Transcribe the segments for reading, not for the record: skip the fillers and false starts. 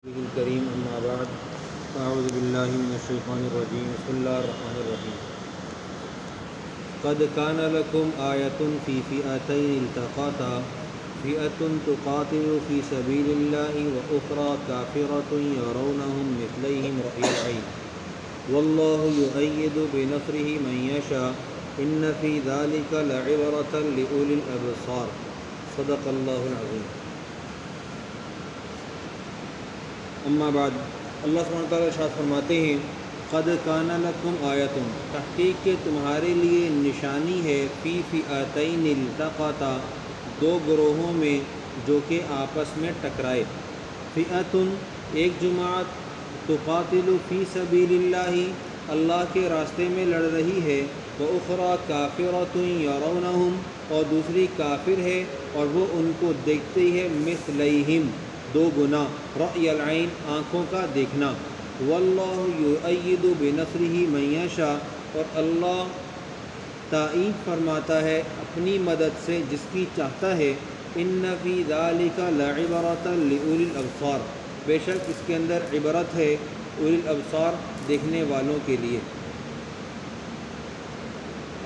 الكريم أما بعد أعوذ بالله من الشيطان الرجيم بسم الله الرحمن الرحيم قد كان لكم آية في فئتين التقاتا فئة تقاتل في سبيل الله وأخرى كافرة يرونهم مثليهم رأي العين والله يؤيد بنصره من يشاء إن في ذلك لعبرة لأولي الأبصار صدق الله العظيم. اما بعد، اللہ سبحانہ وتعالیٰ ارشاد فرماتے ہیں قد کان لکم آیتن، تحقیق کہ تمہارے لیے نشانی ہے فی فئتین التقاتا، دو گروہوں میں جو کہ آپس میں ٹکرائے. فئتن، ایک جماعت، تقاتل فی سبیل اللہ، اللہ کے راستے میں لڑ رہی ہے، وأخرى کافرۃ یرونہم، اور دوسری کافر ہے اور وہ ان کو دیکھتی ہے، مثلیہم، دو گنا، رأی العین، آنکھوں کا دیکھنا. واللہ یؤید بنصرہ من یشاء، اور اللہ تائید فرماتا ہے اپنی مدد سے جس کی چاہتا ہے. ان فی ذلک لعبرۃ لأولی الابصار، بے شک اس کے اندر عبرت ہے اولی الابصار، دیکھنے والوں کے لیے.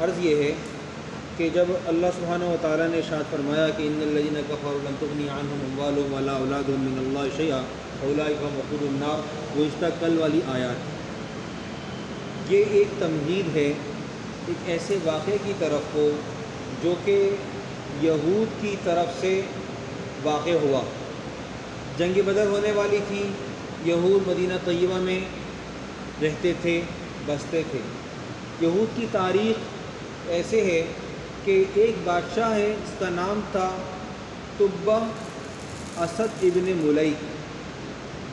عرض یہ ہے کہ جب اللہ سبحانہ وتعالیٰ نے ارشاد فرمایا کہ ان الذین کفروا لن تغنی عنہم اموالہم ولا اولادہم من اللہ شیئا اولئک هم وقود النار، گزشتہ کل والی آیات، یہ ایک تمہید ہے ایک ایسے واقعے کی طرف کو جو کہ یہود کی طرف سے واقع ہوا. جنگ بدر ہونے والی تھی، یہود مدینہ طیبہ میں رہتے تھے، بستے تھے. یہود کی تاریخ ایسے ہے کہ ایک بادشاہ ہے جس کا نام تھا تبہ اسد ابن ملیک.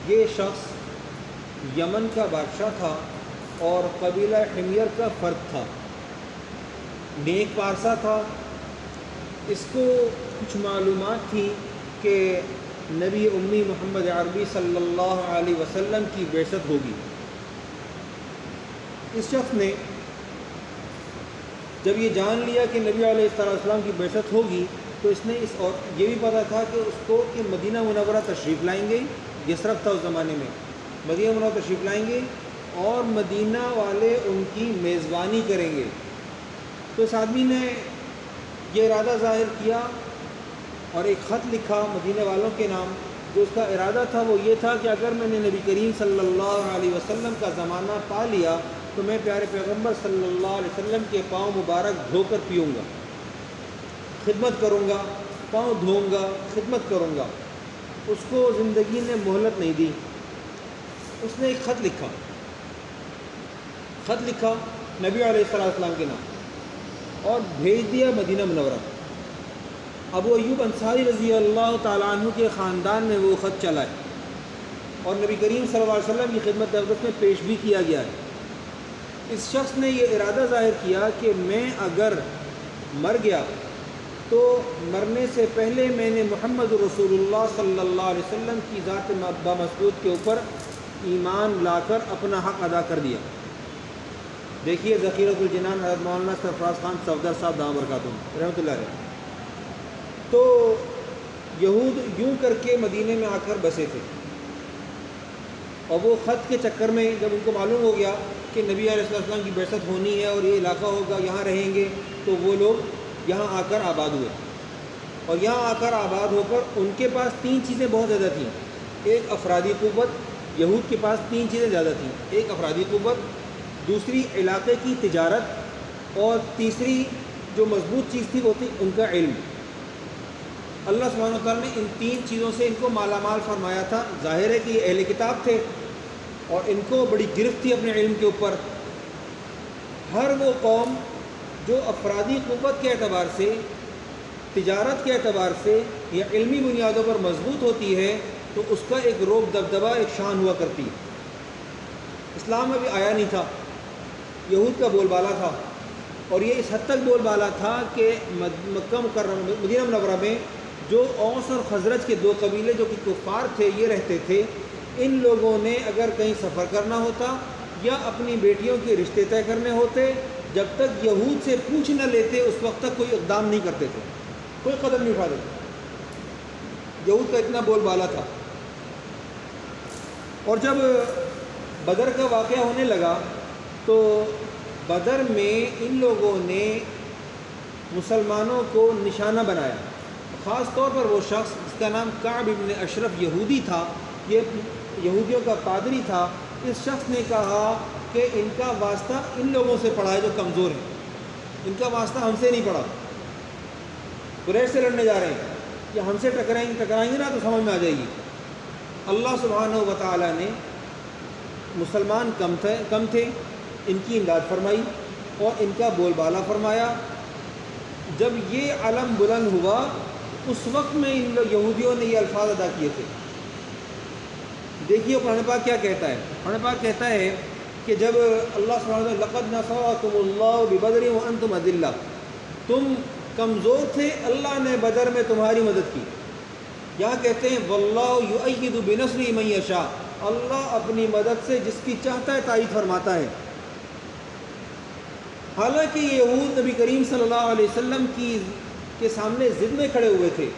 یہ شخص یمن کا بادشاہ تھا اور قبیلہ حمیر کا فرد تھا، نیک پارسا تھا. اس کو کچھ معلومات تھی کہ نبی امی محمد عربی صلی اللہ علیہ وسلم کی بعثت ہوگی. اس شخص نے جب یہ جان لیا کہ نبی علیہ السلام کی بعثت ہوگی تو اس نے اور یہ بھی پتہ تھا کہ اس کو کہ مدینہ منورہ تشریف لائیں گے، یثرب تھا اس زمانے میں، مدینہ منورہ تشریف لائیں گے اور مدینہ والے ان کی میزبانی کریں گے. تو اس آدمی نے یہ ارادہ ظاہر کیا اور ایک خط لکھا مدینہ والوں کے نام. جو اس کا ارادہ تھا وہ یہ تھا کہ اگر میں نے نبی کریم صلی اللہ علیہ وسلم کا زمانہ پا لیا تو میں پیارے پیغمبر صلی اللہ علیہ وسلم کے پاؤں مبارک دھو کر پیوں گا، خدمت کروں گا، پاؤں دھوؤں گا، خدمت کروں گا. اس کو زندگی نے مہلت نہیں دی. اس نے ایک خط لکھا نبی علیہ السلام کے نام اور بھیج دیا مدینہ منورہ. ابو ایوب انصاری رضی اللہ تعالیٰ عنہ کے خاندان میں وہ خط چلا ہے اور نبی کریم صلی اللہ علیہ وسلم کی خدمت اقدس میں پیش بھی کیا گیا ہے. اس شخص نے یہ ارادہ ظاہر کیا کہ میں اگر مر گیا تو مرنے سے پہلے میں نے محمد رسول اللہ صلی اللہ علیہ وسلم کی ذات بامسعود کے اوپر ایمان لا کر اپنا حق ادا کر دیا. دیکھیے ذخیرۃ الجنان حضرت مولانا سرفراز خان صفدر صاحب دامت برکاتہم رحمۃ اللہ علیہ. تو یہود یوں کر کے مدینے میں آ کر بسے تھے اور وہ خط کے چکر میں جب ان کو معلوم ہو گیا کہ نبی علیہ السلام کی بعثت ہونی ہے اور یہ علاقہ ہوگا، یہاں رہیں گے، تو وہ لوگ یہاں آ کر آباد ہوئے. اور یہاں آ کر آباد ہو کر ان کے پاس تین چیزیں بہت زیادہ تھیں. ایک افرادی قوت، یہود کے پاس تین چیزیں زیادہ تھیں. ایک افرادی قوت، دوسری علاقے کی تجارت، اور تیسری جو مضبوط چیز تھی وہ تھی ان کا علم. اللہ سبحانہ وتعالیٰ نے ان تین چیزوں سے ان کو مالا مال فرمایا تھا. ظاہر ہے کہ یہ اہل کتاب تھے اور ان کو بڑی گرفت تھی اپنے علم کے اوپر. ہر وہ قوم جو افرادی قوت کے اعتبار سے، تجارت کے اعتبار سے یا علمی بنیادوں پر مضبوط ہوتی ہے تو اس کا ایک روب دبدبہ، ایک شان ہوا کرتی ہے. اسلام ابھی آیا نہیں تھا، یہود کا بول بالا تھا، اور یہ اس حد تک بول بالا تھا کہ مکہ مکرمہ مدینہ منورہ میں جو اوس اور خزرج کے دو قبیلے جو کہ کفار تھے یہ رہتے تھے. ان لوگوں نے اگر کہیں سفر کرنا ہوتا یا اپنی بیٹیوں کے رشتے طے کرنے ہوتے، جب تک یہود سے پوچھ نہ لیتے اس وقت تک کوئی اقدام نہیں کرتے تھے، کوئی قدم نہیں اٹھاتے تھے. یہود کا اتنا بول بالا تھا. اور جب بدر کا واقعہ ہونے لگا تو بدر میں ان لوگوں نے مسلمانوں کو نشانہ بنایا، خاص طور پر وہ شخص جس کا نام کعب ابن اشرف یہودی تھا، یہ یہودیوں کا پادری تھا۔ اس شخص نے کہا کہ ان کا واسطہ ان لوگوں سے پڑا ہے جو کمزور ہیں، ان کا واسطہ ہم سے نہیں پڑا، قریش سے لڑنے جا رہے ہیں، کہ ہم سے ٹکرائیں گے نا تو سمجھ میں آ جائے گی۔ اللہ سبحانہ و تعالیٰ نے مسلمان کم تھے، ان کی امداد فرمائی اور ان کا بول بالا فرمایا۔ جب یہ علم بلند ہوا اس وقت میں ان یہودیوں نے یہ الفاظ ادا کیے تھے۔ دیکھیے قرآن پاک کیا کہتا ہے، قرآن پاک کہتا ہے کہ جب اللہ سبحانہ وتعالیٰ لقد نصرکم اللہ ببدر وانتم اذلہ، تم کمزور تھے، اللہ نے بدر میں تمہاری مدد کی۔ یہاں کہتے ہیں واللہ یؤید بنصرہ من یشاء، اللہ اپنی مدد سے جس کی چاہتا ہے تائید فرماتا ہے۔ حالانکہ یہ یہود نبی کریم صلی اللہ علیہ وسلم کے سامنے ضد میں کھڑے ہوئے تھے،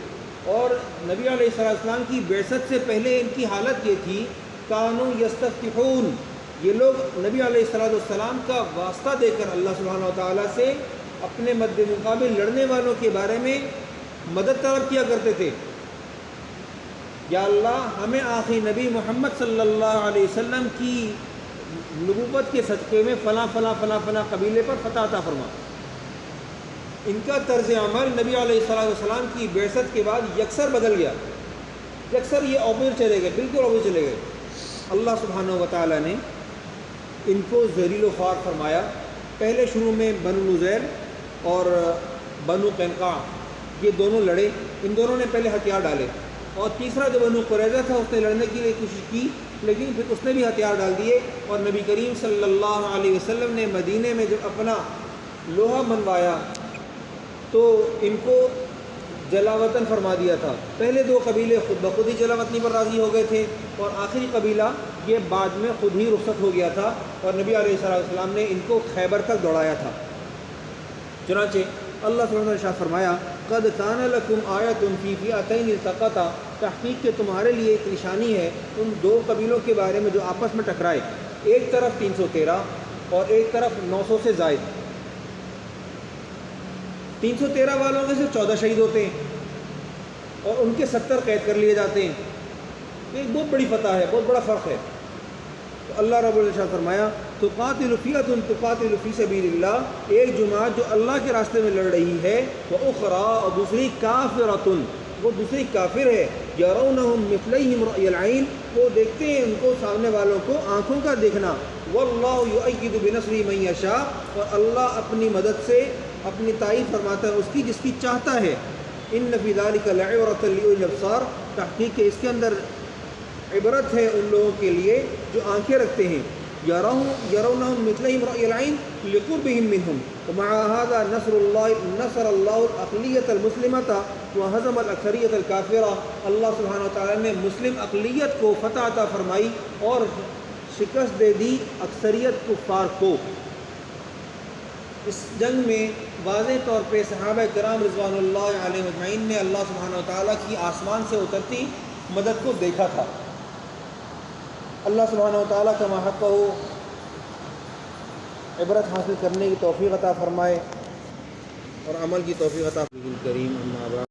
اور نبی علیہ السلام کی بعثت سے پہلے ان کی حالت یہ تھی کانوا یستفتحون، یہ لوگ نبی علیہ السلام کا واسطہ دے کر اللہ سبحانہ و تعالیٰ سے اپنے مد مقابل لڑنے والوں کے بارے میں مدد طلب کیا کرتے تھے۔ یا اللہ ہمیں آخری نبی محمد صلی اللہ علیہ وسلم کی نبوت کے صدقے میں فلاں فلاں فلاں فلاں قبیلے پر فتح عطا فرما۔ ان کا طرز عمل نبی علیہ السلام کی بعثت کے بعد یکسر بدل گیا، یکسر یہ اوپر چلے گئے، بالکل اوپر چلے گئے۔ اللہ سبحانہ و تعالیٰ نے ان کو ذلیل و خوار فرمایا۔ پہلے شروع میں بنو نذیر اور بنو قینقاع یہ دونوں لڑے، ان دونوں نے پہلے ہتھیار ڈالے، اور تیسرا جو بنو قریظہ تھا اس نے لڑنے کے لیے کوشش کی لیکن پھر اس نے بھی ہتھیار ڈال دیے، اور نبی کریم صلی اللہ علیہ وسلم نے مدینے میں جب اپنا لوہا منوایا تو ان کو جلا وطن فرما دیا تھا۔ پہلے دو قبیلے خود بخود ہی جلا وطنی پر راضی ہو گئے تھے، اور آخری قبیلہ یہ بعد میں خود ہی رخصت ہو گیا تھا، اور نبی علیہ السلام نے ان کو خیبر تک دوڑایا تھا۔ چنانچہ اللہ سبحانہ وتعالیٰ نے ارشاد فرمایا قد کان لکم آیۃ فی فئتین التقطا، تحقیق کہ تمہارے لیے ایک نشانی ہے ان دو قبیلوں کے بارے میں جو آپس میں ٹکرائے، ایک طرف 313 اور ایک طرف 900 سے زائد۔ 313 والوں میں سے 14 شہید ہوتے ہیں اور ان کے 70 قید کر لیے جاتے ہیں۔ یہ ایک بہت بڑی فتح ہے، بہت بڑا فرق ہے۔ تو اللہ رب العزت نے فرمایا تقاتل فئۃ تقاتل فی سبیل اللہ، ایک جماعت جو اللہ کے راستے میں لڑ رہی ہے، واخری، اور دوسری کافرۃ، وہ دوسری کافر ہے، یرونہم مثلیہم رأی العین، وہ دیکھتے ہیں ان کو سامنے والوں کو آنکھوں کا دیکھنا۔ واللہ یؤید بنصرہ من یشاء، اور اللہ اپنی مدد سے اپنی تائید فرماتا ہے اس کی جس کی چاہتا ہے۔ ان فی ذلک لعبرۃ لأولی الابصار، تحقیق کہ اس کے اندر عبرت ہے ان لوگوں کے لیے جو آنکھیں رکھتے ہیں۔ یرونہم مثلیہم رأی العین لقربہم منہم، ومع ھذا نصر اللہ الاقلیۃ المسلمۃ وہزم الاکثریۃ الکافرہ، اللہ سبحانہ وتعالیٰ نے مسلم اقلیت کو فتح عطا فرمائی اور شکست دے دی اکثریت کفار کو۔ اس جنگ میں واضح طور پہ صحابہ کرام رضوان اللہ علیہم اجمعین نے اللہ سبحانہ وتعالیٰ کی آسمان سے اترتی مدد کو دیکھا تھا۔ اللہ سبحانہ وتعالیٰ کا محق ہو عبرت حاصل کرنے کی توفیق عطا فرمائے اور عمل کی توفیق عطا فرمائے۔ کریم اما بعد